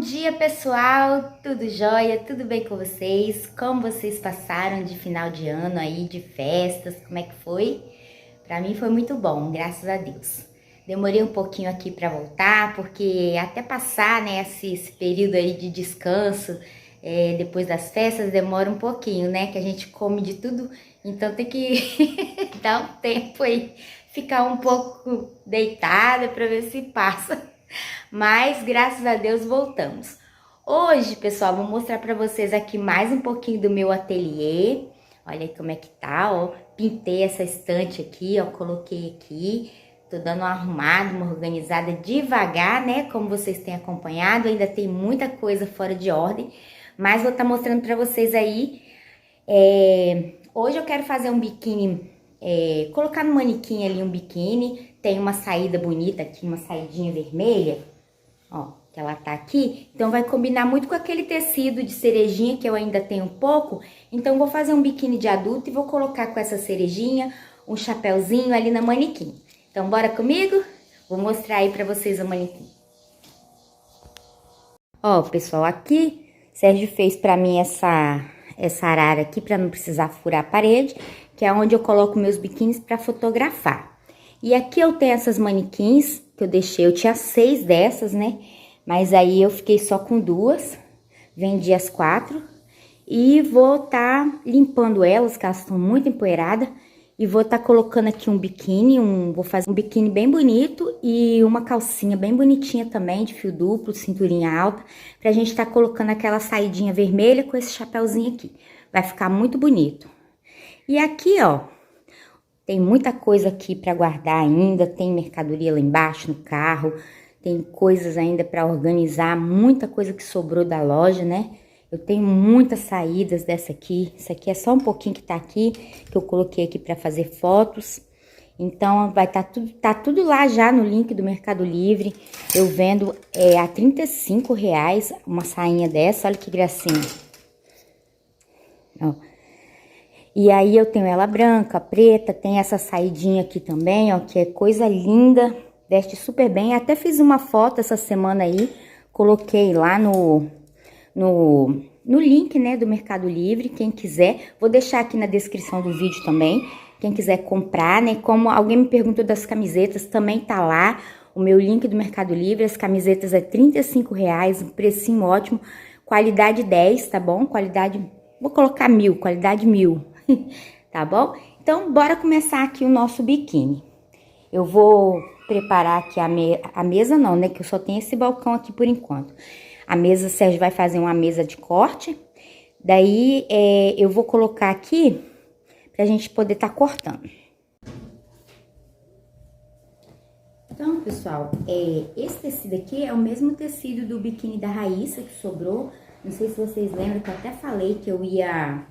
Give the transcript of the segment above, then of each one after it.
dia, pessoal! Tudo jóia? Tudo bem com vocês? Como vocês passaram de final de ano aí, de festas? Como é que foi? Pra mim foi muito bom, graças a Deus. Demorei um pouquinho aqui pra voltar, porque até passar, né, esse período aí de descanso, depois das festas, demora um pouquinho, né, que a gente come de tudo, então tem que dar um tempo aí, ficar um pouco deitada pra ver se passa. Mas, graças a Deus, voltamos. Hoje, pessoal, vou mostrar para vocês aqui mais um pouquinho do meu ateliê. Olha aí como é que tá, ó. Pintei essa estante aqui, ó, coloquei aqui. Tô dando uma arrumada, uma organizada devagar, né? Como vocês têm acompanhado, ainda tem muita coisa fora de ordem. Mas vou estar mostrando para vocês aí. Hoje eu quero fazer um biquíni, colocar no manequim ali um biquíni. Tem uma saída bonita aqui, uma saidinha vermelha. Ó, que ela tá aqui, então vai combinar muito com aquele tecido de cerejinha que eu ainda tenho um pouco. Então vou fazer um biquíni de adulto e vou colocar com essa cerejinha, um chapéuzinho ali na manequim. Então bora comigo? Vou mostrar aí pra vocês o manequim. Ó, pessoal, aqui Sérgio fez pra mim essa arara aqui pra não precisar furar a parede, que é onde eu coloco meus biquínis pra fotografar. E aqui eu tenho essas manequins que eu deixei, eu tinha 6 dessas, né? Mas aí eu fiquei só com 2, vendi as 4 e vou tá limpando elas, que elas estão muito empoeiradas. E vou tá colocando aqui um biquíni, vou fazer um biquíni bem bonito e uma calcinha bem bonitinha também, de fio duplo, cinturinha alta, pra gente tá colocando aquela saidinha vermelha com esse chapéuzinho aqui. Vai ficar muito bonito. E aqui, ó, tem muita coisa aqui para guardar ainda, tem mercadoria lá embaixo no carro, tem coisas ainda para organizar, muita coisa que sobrou da loja, né? Eu tenho muitas saídas dessa aqui, isso aqui é só um pouquinho que tá aqui, que eu coloquei aqui para fazer fotos. Então, vai tá tudo lá já no link do Mercado Livre. Eu vendo a R$35 uma sainha dessa, olha que gracinha. Ó. E aí eu tenho ela branca, preta, tem essa saidinha aqui também, ó, que é coisa linda, veste super bem. Até fiz uma foto essa semana aí, coloquei lá no link, né, do Mercado Livre, quem quiser. Vou deixar aqui na descrição do vídeo também, quem quiser comprar, né, como alguém me perguntou das camisetas, também tá lá o meu link do Mercado Livre. As camisetas é R$35, um precinho ótimo, qualidade 10, tá bom? Qualidade, vou colocar 1000, qualidade 1000. Tá bom? Então, bora começar aqui o nosso biquíni. Eu vou preparar aqui a mesa não, né? Que eu só tenho esse balcão aqui por enquanto. A mesa, o Sérgio vai fazer uma mesa de corte. Daí, eu vou colocar aqui pra gente poder tá cortando. Então, pessoal, esse tecido aqui é o mesmo tecido do biquíni da Raíssa que sobrou. Não sei se vocês lembram que eu até falei que eu ia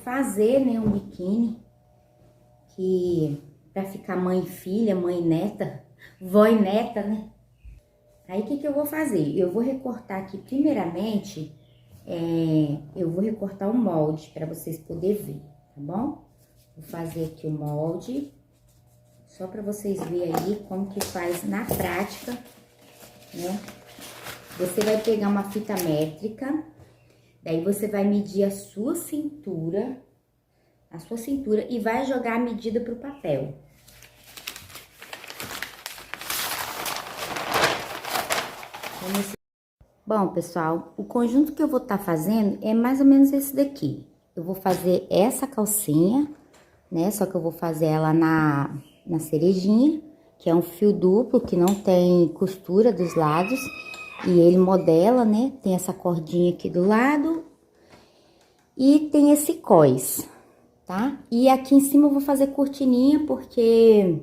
fazer, né, um biquíni pra ficar mãe e filha, mãe e neta, vó e neta, né? Aí, o que que eu vou fazer? Eu vou recortar aqui, primeiramente, eu vou recortar o molde para vocês poderem ver, tá bom? Vou fazer aqui o molde, só para vocês verem aí como que faz na prática, né? Você vai pegar uma fita métrica. Daí, você vai medir a sua cintura e vai jogar a medida pro papel. Bom, pessoal, o conjunto que eu vou estar fazendo é mais ou menos esse daqui. Eu vou fazer essa calcinha, né? Só que eu vou fazer ela na cerejinha, que é um fio duplo, que não tem costura dos lados. E ele modela, né? Tem essa cordinha aqui do lado e tem esse cós, tá? E aqui em cima eu vou fazer cortininha, porque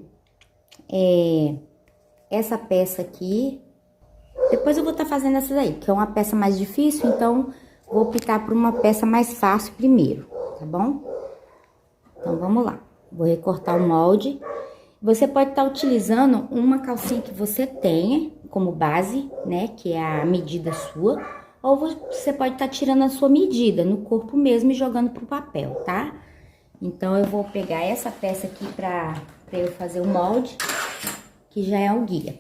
essa peça aqui, depois eu vou estar fazendo essa daí, que é uma peça mais difícil, então vou optar por uma peça mais fácil primeiro, tá bom? Então, vamos lá. Vou recortar o molde. Você pode estar utilizando uma calcinha que você tenha como base, né, que é a medida sua, ou você pode estar tirando a sua medida no corpo mesmo e jogando pro papel, tá? Então, eu vou pegar essa peça aqui pra eu fazer o molde, que já é o guia.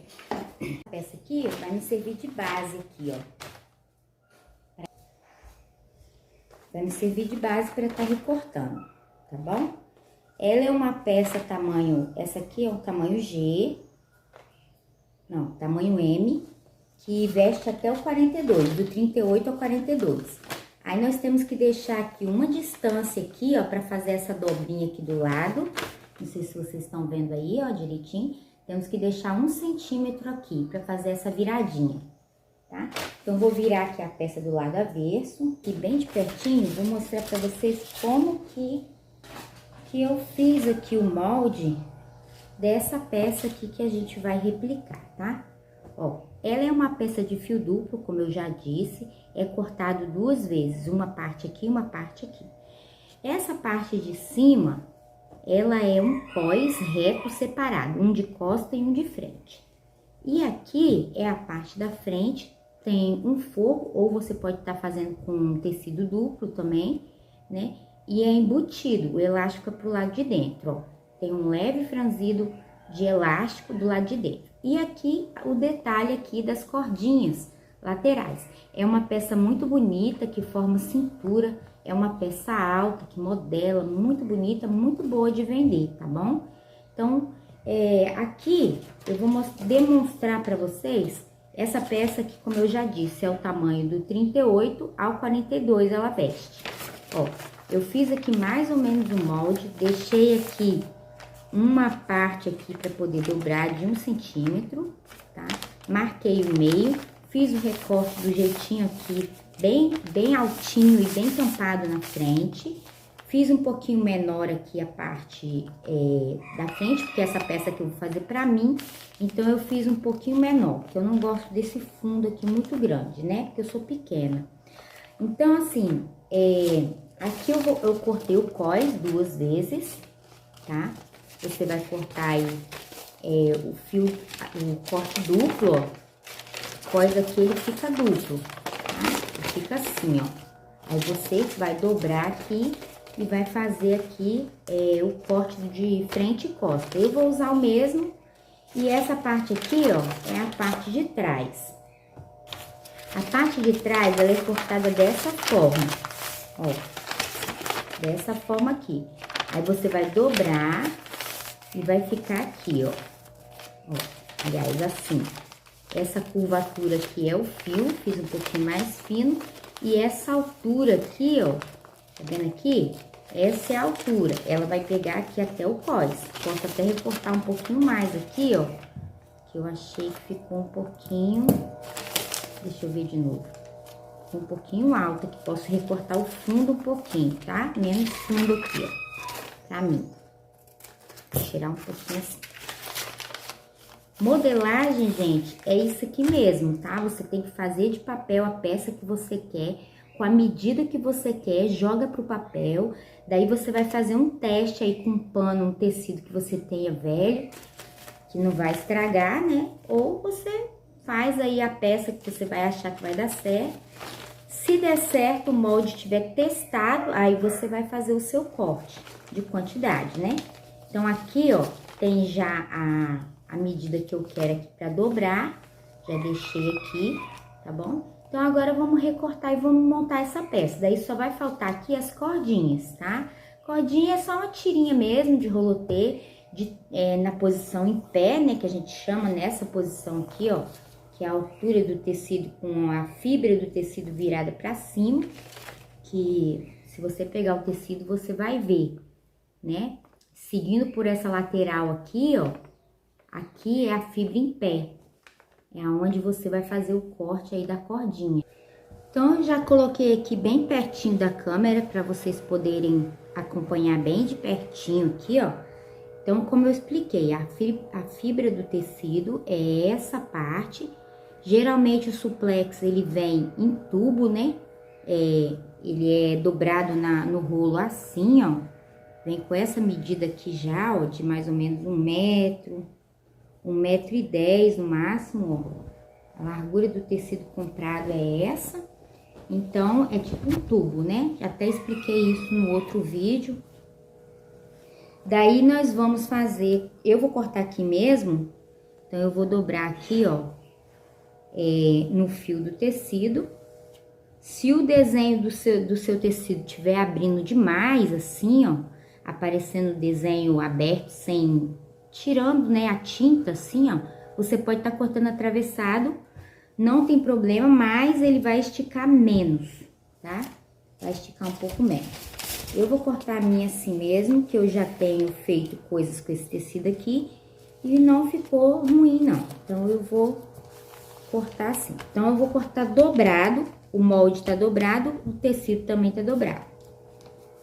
A peça aqui vai me servir de base aqui, ó. Vai me servir de base para estar recortando, tá bom? Ela é uma peça tamanho, essa aqui é um tamanho G, não, tamanho M, que veste até o 42, do 38 ao 42. Aí nós temos que deixar aqui uma distância aqui, ó, para fazer essa dobrinha aqui do lado. Não sei se vocês estão vendo aí, ó, direitinho. Temos que deixar 1 centímetro aqui para fazer essa viradinha, tá? Então, vou virar aqui a peça do lado avesso, e bem de pertinho, vou mostrar para vocês como que eu fiz aqui o molde dessa peça aqui que a gente vai replicar, tá? Ó, ela é uma peça de fio duplo, como eu já disse, é cortado 2 vezes, uma parte aqui e uma parte aqui. Essa parte de cima, ela é um cós reto separado, um de costa e um de frente. E aqui é a parte da frente, tem um forro, ou você pode estar fazendo com um tecido duplo também, né? E é embutido, o elástico é pro lado de dentro, ó. Tem um leve franzido de elástico do lado de dentro. E aqui, o detalhe aqui das cordinhas laterais. É uma peça muito bonita, que forma cintura, é uma peça alta, que modela, muito bonita, muito boa de vender, tá bom? Então, aqui eu vou demonstrar para vocês essa peça que, como eu já disse, é o tamanho do 38 ao 42 ela veste. Ó, eu fiz aqui mais ou menos o molde, deixei aqui uma parte aqui para poder dobrar de 1 centímetro, tá? Marquei o meio, fiz o recorte do jeitinho aqui, bem altinho e bem tampado na frente. Fiz um pouquinho menor aqui a parte da frente, porque essa peça que eu vou fazer pra mim, então eu fiz um pouquinho menor, porque eu não gosto desse fundo aqui muito grande, né? Porque eu sou pequena. Então, assim, aqui eu cortei o cós 2 vezes, tá? Você vai cortar aí o fio, o corte duplo, ó. O cós aqui, ele fica duplo, tá? Ele fica assim, ó. Aí você vai dobrar aqui e vai fazer aqui o corte de frente e costa. Eu vou usar o mesmo, e essa parte aqui, ó, é a parte de trás. A parte de trás, ela é cortada dessa forma, ó, dessa forma aqui. Aí você vai dobrar e vai ficar aqui, ó, aliás, assim. Essa curvatura aqui é o fio, fiz um pouquinho mais fino, e essa altura aqui, ó, tá vendo aqui? Essa é a altura, ela vai pegar aqui até o cós. Posso até recortar um pouquinho mais aqui, ó, que eu achei que ficou um pouquinho, deixa eu ver de novo, um pouquinho alto, que posso recortar o fundo um pouquinho, tá? Menos fundo aqui, ó, pra mim. Vou tirar um pouquinho assim. Modelagem, gente, é isso aqui mesmo, tá? Você tem que fazer de papel a peça que você quer, com a medida que você quer, joga pro papel. Daí você vai fazer um teste aí com um pano, um tecido que você tenha velho, que não vai estragar, né? Ou você faz aí a peça que você vai achar que vai dar certo. Se der certo, o molde estiver testado, aí você vai fazer o seu corte de quantidade, né? Então, aqui, ó, tem já a medida que eu quero aqui pra dobrar. Já deixei aqui, tá bom? Então, agora vamos recortar e vamos montar essa peça. Daí, só vai faltar aqui as cordinhas, tá? Cordinha é só uma tirinha mesmo de rolotê, na posição em pé, né? Que a gente chama nessa posição aqui, ó. Que é a altura do tecido com a fibra do tecido virada pra cima. Que se você pegar o tecido, você vai ver, né? Seguindo por essa lateral aqui, ó. Aqui é a fibra em pé. É aonde você vai fazer o corte aí da cordinha. Então, eu já coloquei aqui bem pertinho da câmera para vocês poderem acompanhar bem de pertinho aqui, ó. Então, como eu expliquei, a fibra do tecido é essa parte. Geralmente, o suplex, ele vem em tubo, né? Ele é dobrado no rolo assim, ó. Vem com essa medida aqui já, ó, de mais ou menos 1 metro. 1,10 m no máximo, ó. A largura do tecido comprado é essa. Então, é tipo um tubo, né? Já até expliquei isso no outro vídeo. Daí, nós vamos fazer... Eu vou cortar aqui mesmo. Então, eu vou dobrar aqui, ó, no fio do tecido. Se o desenho do seu tecido estiver abrindo demais, assim, ó, aparecendo o desenho aberto, tirando, né, a tinta, assim, ó, você pode estar cortando atravessado, não tem problema, mas ele vai esticar menos, tá? Vai esticar um pouco menos. Eu vou cortar a minha assim mesmo, que eu já tenho feito coisas com esse tecido aqui e não ficou ruim, não. Então, eu vou cortar assim. Então, eu vou cortar dobrado, o molde tá dobrado, o tecido também tá dobrado,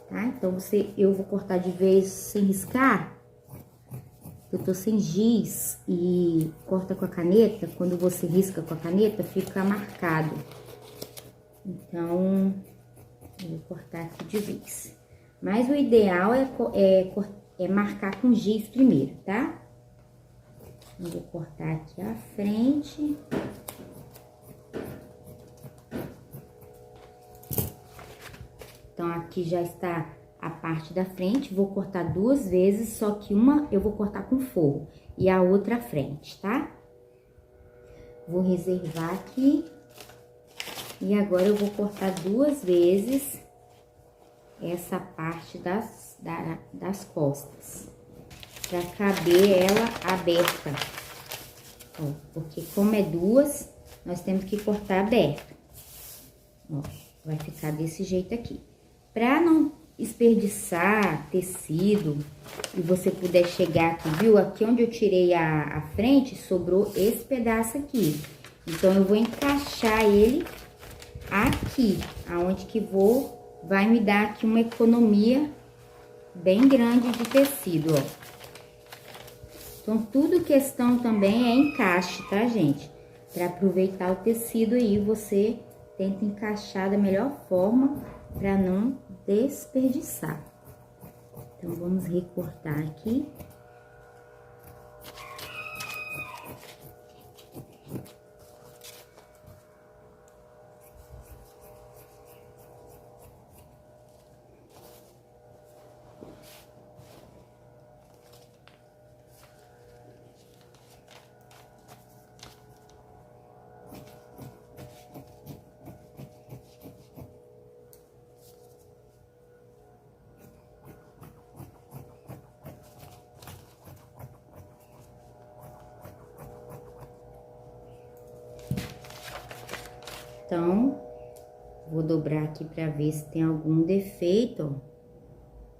tá? Então, eu vou cortar de vez sem riscar. Eu tô sem giz e corta com a caneta, quando você risca com a caneta, fica marcado. Então, eu vou cortar aqui de vez. Mas o ideal é marcar com giz primeiro, tá? Eu vou cortar aqui a frente. Então, aqui já está a parte da frente, vou cortar 2 vezes, só que uma eu vou cortar com forro e a outra à frente, tá? Vou reservar aqui. E agora eu vou cortar 2 vezes essa parte das costas, pra caber ela aberta. Ó, porque como é 2, nós temos que cortar aberto. Ó, vai ficar desse jeito aqui. Pra não desperdiçar tecido e você puder chegar aqui, viu? Aqui onde eu tirei a frente, sobrou esse pedaço aqui. Então, eu vou encaixar ele aqui, aonde que vai me dar aqui uma economia bem grande de tecido, ó. Então, tudo questão também é encaixe, tá, gente? Pra aproveitar o tecido aí, você tenta encaixar da melhor forma pra não desperdiçar. Então, vamos recortar aqui. Então, vou dobrar aqui pra ver se tem algum defeito,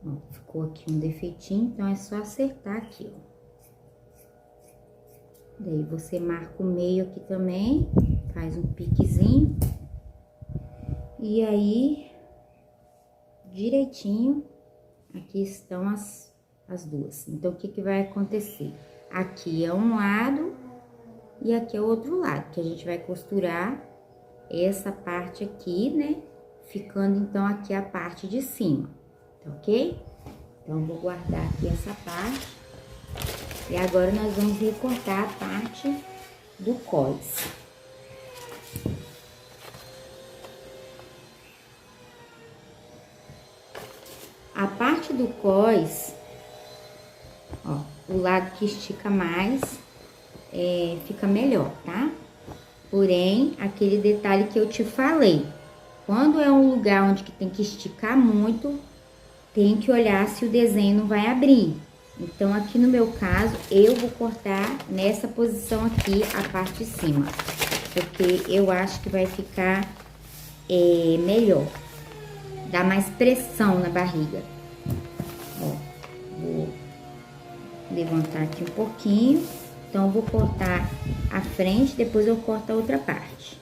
ó. Ó, ficou aqui um defeitinho, então é só acertar aqui, ó. Daí, você marca o meio aqui também, faz um piquezinho. E aí, direitinho, aqui estão as duas. Então, o que que vai acontecer? Aqui é um lado e aqui é o outro lado, que a gente vai costurar essa parte aqui, né? Ficando, então, aqui a parte de cima, tá ok? Então, vou guardar aqui essa parte. E agora, nós vamos recortar a parte do cós. A parte do cós, ó, o lado que estica mais, fica melhor, tá? Porém, aquele detalhe que eu te falei, quando é um lugar onde que tem que esticar muito, tem que olhar se o desenho não vai abrir. Então, aqui no meu caso, eu vou cortar nessa posição aqui, a parte de cima, porque eu acho que vai ficar melhor, dá mais pressão na barriga. Ó, vou levantar aqui um pouquinho. Então, eu vou cortar a frente, depois eu corto a outra parte.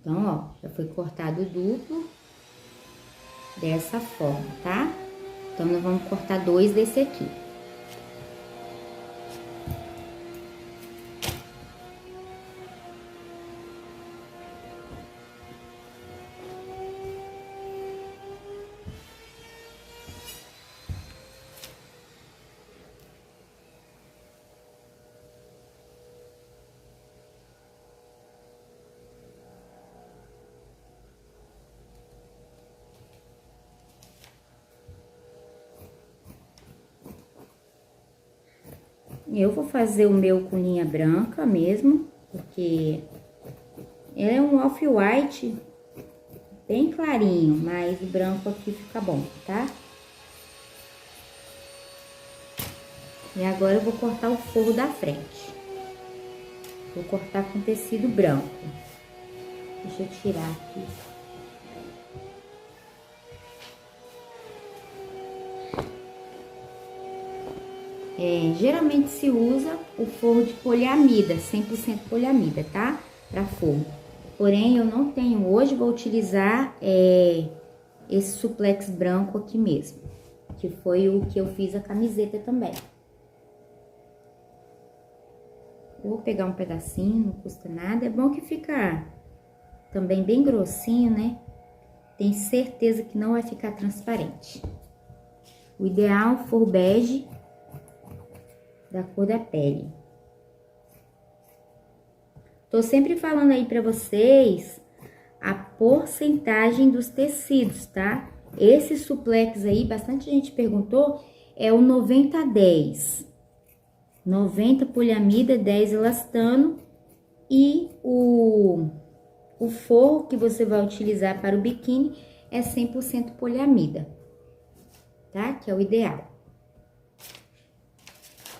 Então, ó, já foi cortado duplo dessa forma, tá? Então, nós vamos cortar 2 desse aqui. Eu vou fazer o meu com linha branca mesmo, porque é um off-white bem clarinho, mas o branco aqui fica bom, tá? E agora eu vou cortar o forro da frente. Vou cortar com tecido branco. Deixa eu tirar aqui. Geralmente se usa o forro de poliamida, 100% poliamida, tá? Pra forro. Porém, eu não tenho hoje, vou utilizar esse suplex branco aqui mesmo. Que foi o que eu fiz a camiseta também. Eu vou pegar um pedacinho, não custa nada. É bom que fica também bem grossinho, né? Tenho certeza que não vai ficar transparente. O ideal é forro bege da cor da pele. Tô sempre falando aí pra vocês a porcentagem dos tecidos, tá? Esse suplex aí, bastante gente perguntou, é o 90-10. 90 poliamida, 10 elastano e o forro que você vai utilizar para o biquíni é 100% poliamida, tá? Que é o ideal.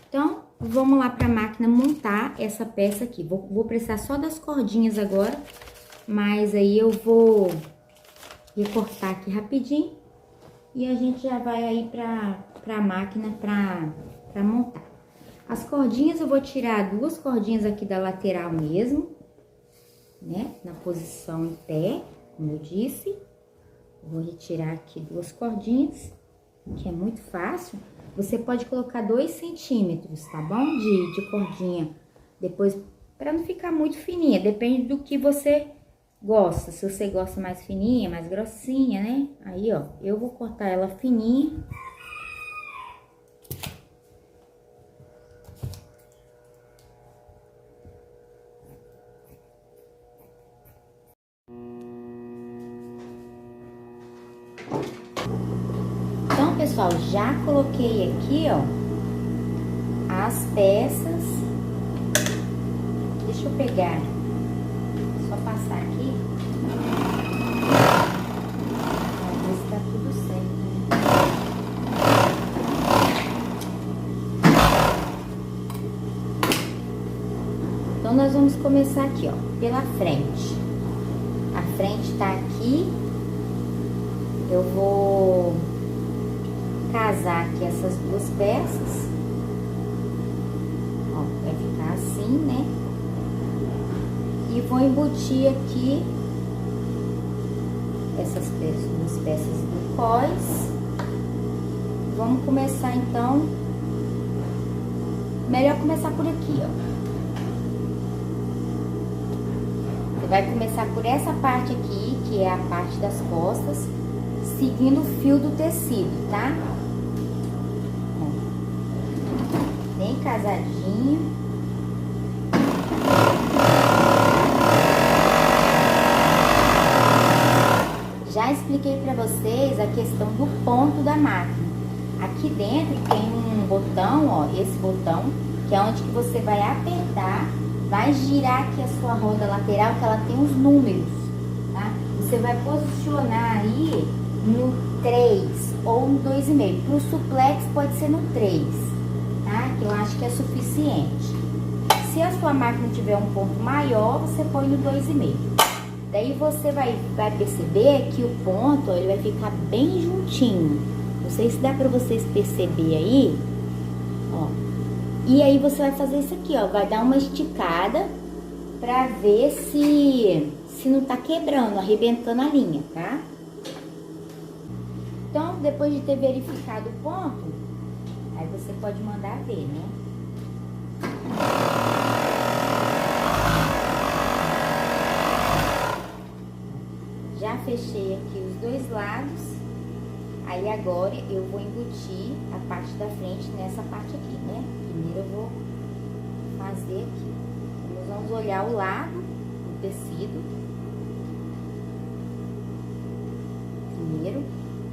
Então, vamos lá para a máquina montar essa peça aqui. Vou precisar só das cordinhas agora, mas aí eu vou recortar aqui rapidinho e a gente já vai aí para a máquina para montar. As cordinhas eu vou tirar 2 cordinhas aqui da lateral mesmo, né? Na posição em pé, como eu disse. Vou retirar aqui 2 cordinhas, que é muito fácil. Você pode colocar 2 centímetros, tá bom? De cordinha. Depois, para não ficar muito fininha, depende do que você gosta. Se você gosta mais fininha, mais grossinha, né? Aí, ó, eu vou cortar ela fininha. Então, pessoal, já coloquei aqui, ó, as peças. Deixa eu pegar, só passar aqui. Pra ver se tá tudo certo, né? Então, nós vamos começar aqui, ó, pela frente. A frente tá aqui. Eu vou casar aqui essas 2 peças. Ó, vai ficar assim, né? E vou embutir aqui essas 2 peças do cós. Vamos começar então. Melhor começar por aqui, ó. Você vai começar por essa parte aqui, que é a parte das costas, seguindo o fio do tecido, tá? Ó, bem casadinho. Já expliquei pra vocês a questão do ponto da máquina. Aqui dentro tem um botão, ó, esse botão, que é onde que você vai apertar, vai girar aqui a sua roda lateral, que ela tem os números, tá? Você vai posicionar aí no 3 ou no 2,5. Pro suplex pode ser no 3, tá? Que eu acho que é suficiente. Se a sua máquina tiver um ponto maior, você põe no 2,5. Daí você vai perceber que o ponto, ó, ele vai ficar bem juntinho. Não sei se dá pra vocês perceber aí, ó. E aí você vai fazer isso aqui, ó, vai dar uma esticada pra ver se não tá quebrando, arrebentando a linha, tá? Então, depois de ter verificado o ponto, aí você pode mandar ver, né? Já fechei aqui os 2 lados. Aí agora eu vou embutir a parte da frente nessa parte aqui, né? Primeiro eu vou fazer aqui. Nós vamos olhar o lado do tecido. Primeiro.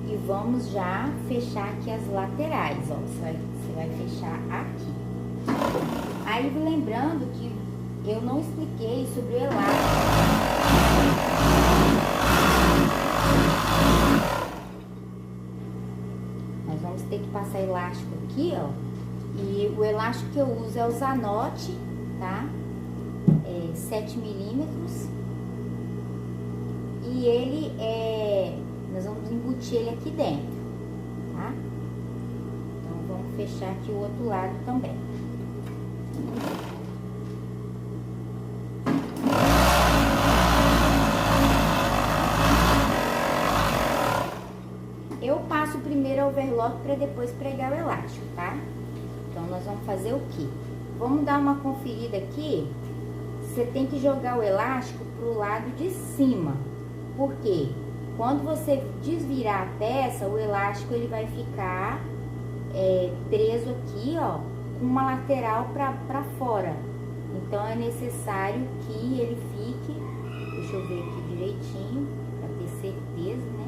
E vamos já fechar aqui as laterais, ó. Você vai fechar aqui. Aí, lembrando que eu não expliquei sobre o elástico. Nós vamos ter que passar elástico aqui, ó. E o elástico que eu uso é o Zanotti, tá? 7 milímetros. E ele nós vamos embutir ele aqui dentro, tá? Então, vamos fechar aqui o outro lado também. Eu passo primeiro a overlock para depois pregar o elástico, tá? Então, nós vamos fazer o quê? Vamos dar uma conferida aqui. Você tem que jogar o elástico pro lado de cima. Por quê? Quando você desvirar a peça, o elástico ele vai ficar preso aqui, ó, com uma lateral para fora. Então, é necessário que ele fique, deixa eu ver aqui direitinho, para ter certeza, né?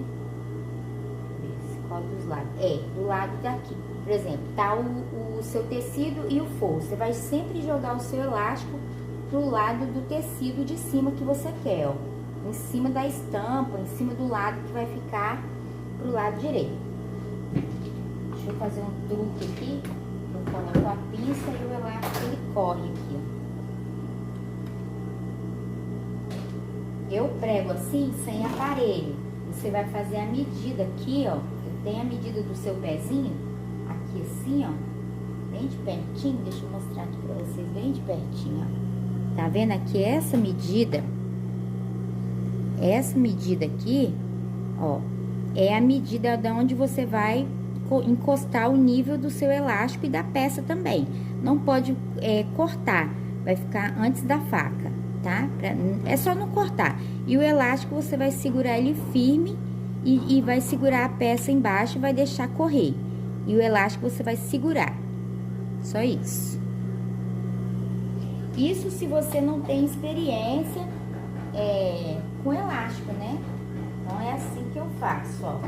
Qual dos lados? Do lado daqui. Por exemplo, tá o seu tecido e o forro. Você vai sempre jogar o seu elástico pro lado do tecido de cima que você quer, ó. Em cima da estampa, em cima do lado que vai ficar pro lado direito. Deixa eu fazer um truque aqui. Eu coloco a pinça e o elástico ele corre aqui, ó. Eu prego assim, sem aparelho. Você vai fazer a medida aqui, ó. Eu tenho a medida do seu pezinho, aqui assim, ó. Bem de pertinho, deixa eu mostrar aqui pra vocês, bem de pertinho, ó. Tá vendo aqui essa medida? Essa medida aqui, ó, é a medida de onde você vai encostar o nível do seu elástico e da peça também. Não pode cortar, vai ficar antes da faca, tá? É só não cortar. E o elástico você vai segurar ele firme e vai segurar a peça embaixo e vai deixar correr. E o elástico você vai segurar. Só isso. Isso se você não tem experiência com elástico, né? Então, é assim que eu faço, ó.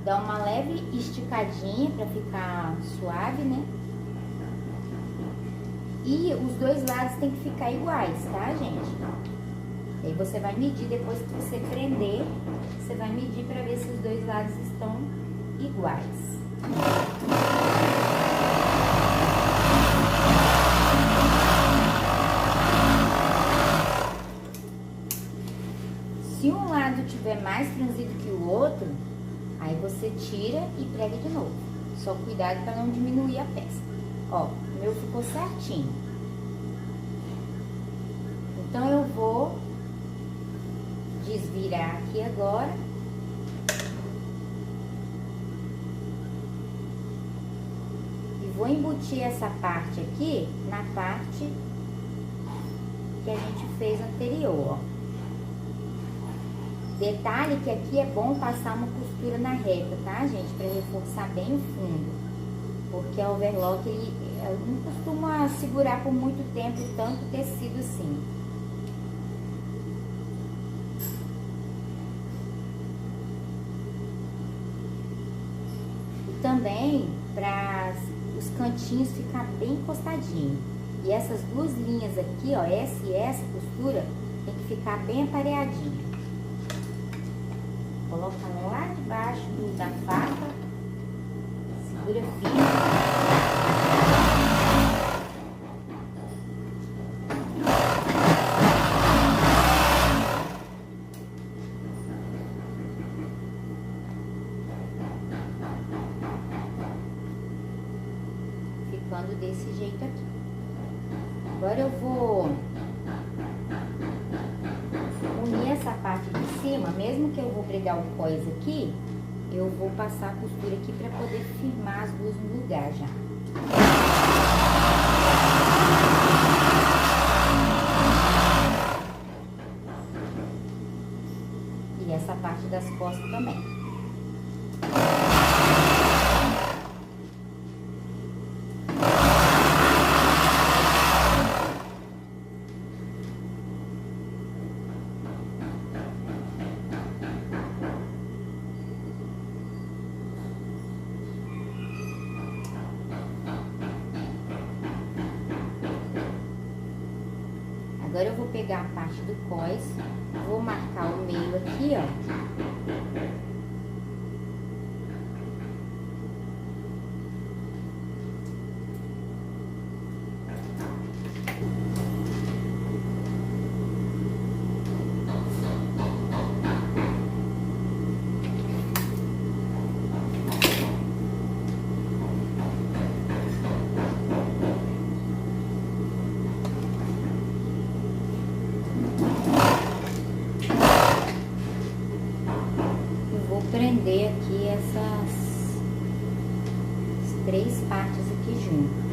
Dá uma leve esticadinha pra ficar suave, né? E os dois lados tem que ficar iguais, tá, gente? Aí você vai medir, depois que você prender, você vai medir pra ver se os dois lados estão iguais. Se um lado tiver mais franzido que o outro, aí você tira e prega de novo. Só cuidado para não diminuir a peça. Ó, o meu ficou certinho. Então, eu vou desvirar aqui agora. E vou embutir essa parte aqui na parte que a gente fez anterior, ó. Detalhe que aqui é bom passar uma costura na reta, tá, gente? Pra reforçar bem o fundo. Porque a overlock, ele não costuma segurar por muito tempo tanto tecido assim. E também, para os cantinhos ficar bem encostadinho. E essas duas linhas aqui, ó, essa e essa costura, tem que ficar bem aparelhadinha. Coloca lá debaixo da faca, segura firme. Ficando desse jeito aqui. Agora eu vou unir essa parte de cima, mesmo que eu vou pregar o cós aqui, eu vou passar a costura aqui para poder firmar as duas no lugar já. E essa parte das costas também. Agora eu vou pegar a parte do cós, vou marcar o meio aqui, ó. Prender aqui essas três partes aqui junto.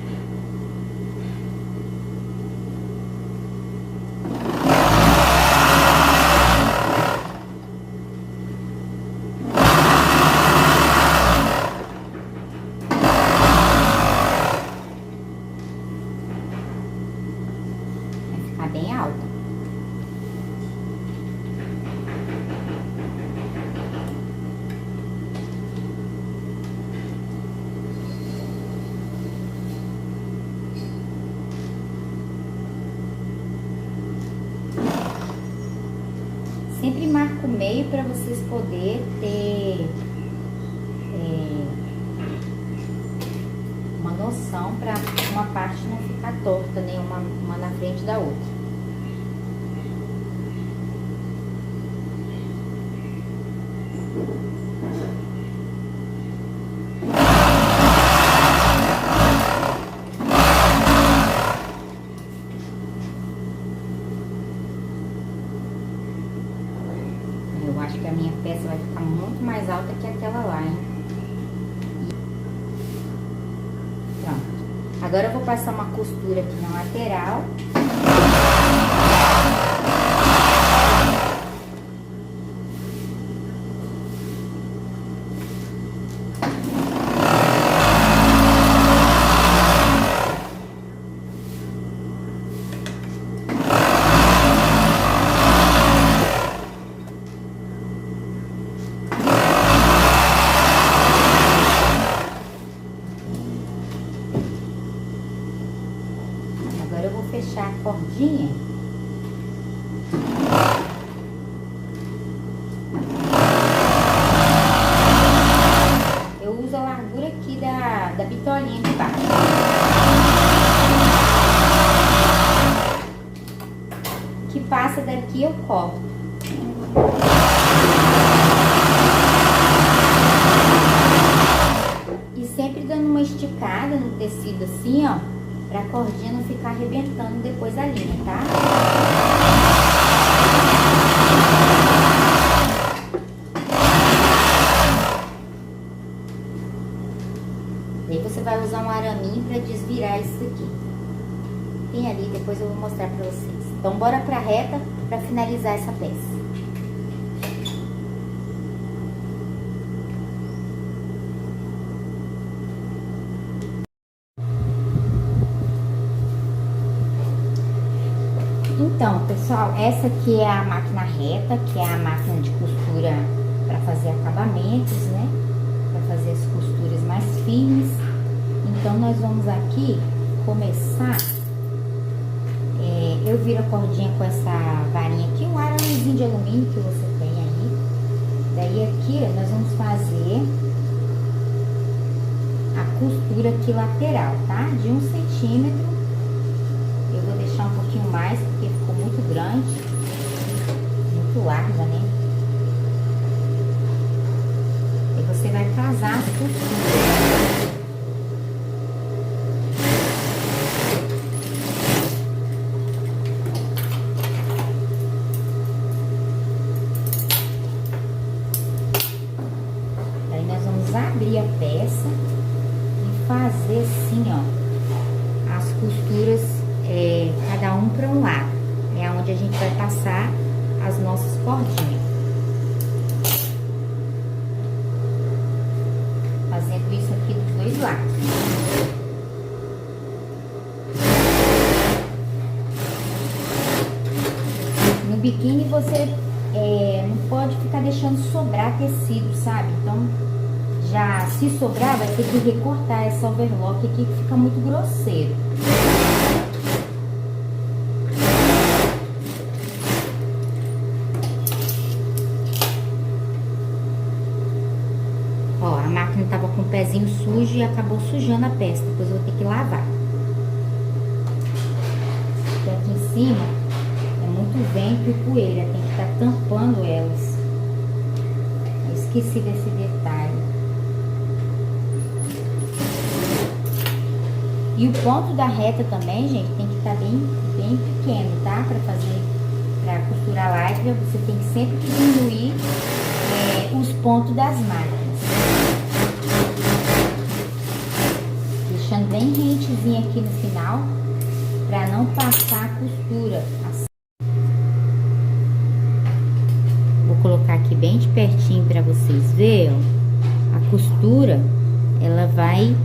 Vai ficar bem alto. Sempre marca o meio para vocês poderem ter uma noção para uma parte não ficar torta, nem uma na frente da outra. Eu acho que a minha peça vai ficar muito mais alta que aquela lá, hein? Pronto. Agora eu vou passar uma costura aqui na lateral. Agora eu vou fechar a cordinha. Eu uso a largura aqui da bitolinha de baixo. Que passa daqui eu corto. E sempre dando uma esticada no tecido assim, ó. Pra cordinha não ficar arrebentando depois a linha, tá? Daí você vai usar um araminho pra desvirar isso aqui. Tem ali, depois eu vou mostrar pra vocês. Então bora pra reta pra finalizar essa peça. Então, pessoal, essa aqui é a máquina reta, que é a máquina de costura para fazer acabamentos, né? Para fazer as costuras mais firmes. Então, nós vamos aqui começar. Eu viro a cordinha com essa varinha aqui, um aramezinho de alumínio que você tem aí. Daí aqui, nós vamos fazer a costura aqui lateral, tá? De 1 centímetro. Eu vou deixar um pouquinho mais, porque ficou muito grande, muito larga, né? E você vai casar as costuras. Aí nós vamos abrir a peça e fazer assim, ó, as costuras. Cada um para um lado, é onde a gente vai passar as nossas cordinhas, fazendo isso aqui dos dois lados. No biquíni você não pode ficar deixando sobrar tecido, sabe? Então, já se sobrar, vai ter que recortar essa overlock aqui que fica muito grosseiro. pezinho sujo e acabou sujando a peça. Depois eu vou ter que lavar. Porque aqui em cima é muito vento e poeira, tem que estar tampando elas. Eu esqueci desse detalhe. E o ponto da reta também, gente, tem que estar bem pequeno, tá? Pra costurar a lycra, você tem que sempre diminuir os pontos das máquinas. Deixando bem rentezinho aqui no final, pra não passar a costura. Vou colocar aqui bem de pertinho pra vocês verem, ó. A costura, ela vai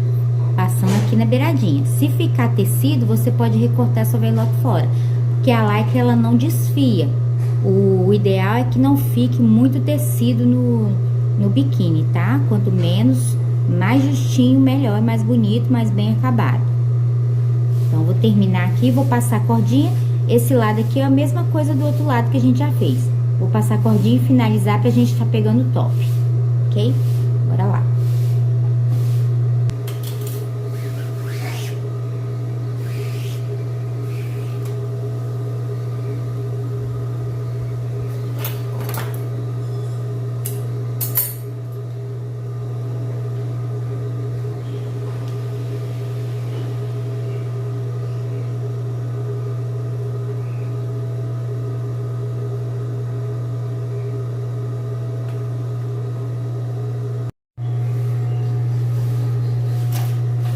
passando aqui na beiradinha. Se ficar tecido, você pode recortar seu overlock fora, porque a lycra ela não desfia. O ideal é que não fique muito tecido no biquíni, tá? Quanto menos, mais justinho, melhor, mais bonito, mais bem acabado. Então, vou terminar aqui, vou passar a cordinha. Esse lado aqui é a mesma coisa do outro lado que a gente já fez. Vou passar a cordinha e finalizar pra gente tá pegando o top, ok? Bora lá.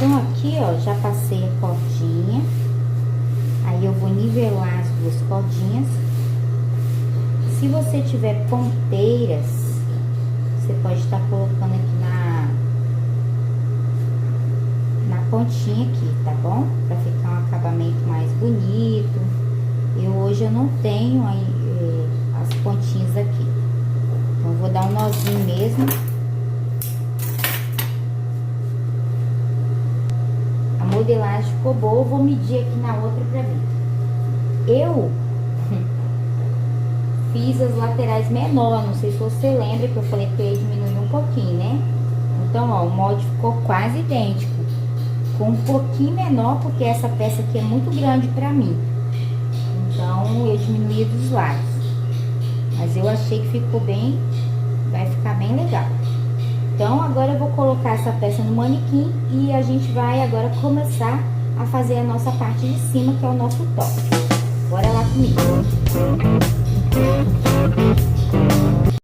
Então, aqui, ó, já passei a cordinha. Aí, eu vou nivelar as duas cordinhas. Se você tiver ponteiras, você pode estar colocando aqui na pontinha aqui, tá bom? Pra ficar um acabamento mais bonito. Hoje eu não tenho as pontinhas aqui. Então, eu vou dar um nozinho mesmo. A modelagem ficou boa, eu vou medir aqui na outra pra ver. Eu fiz as laterais menor, não sei se você lembra que eu falei que eu ia diminuir um pouquinho, né? Então, ó, o molde ficou quase idêntico. Ficou um pouquinho menor, porque essa peça aqui é muito grande pra mim. Então, eu diminuí dos lados. Mas eu achei que ficou bem, vai ficar bem legal. Então, agora eu vou colocar essa peça no manequim e a gente vai agora começar a fazer a nossa parte de cima, que é o nosso top. Bora lá comigo.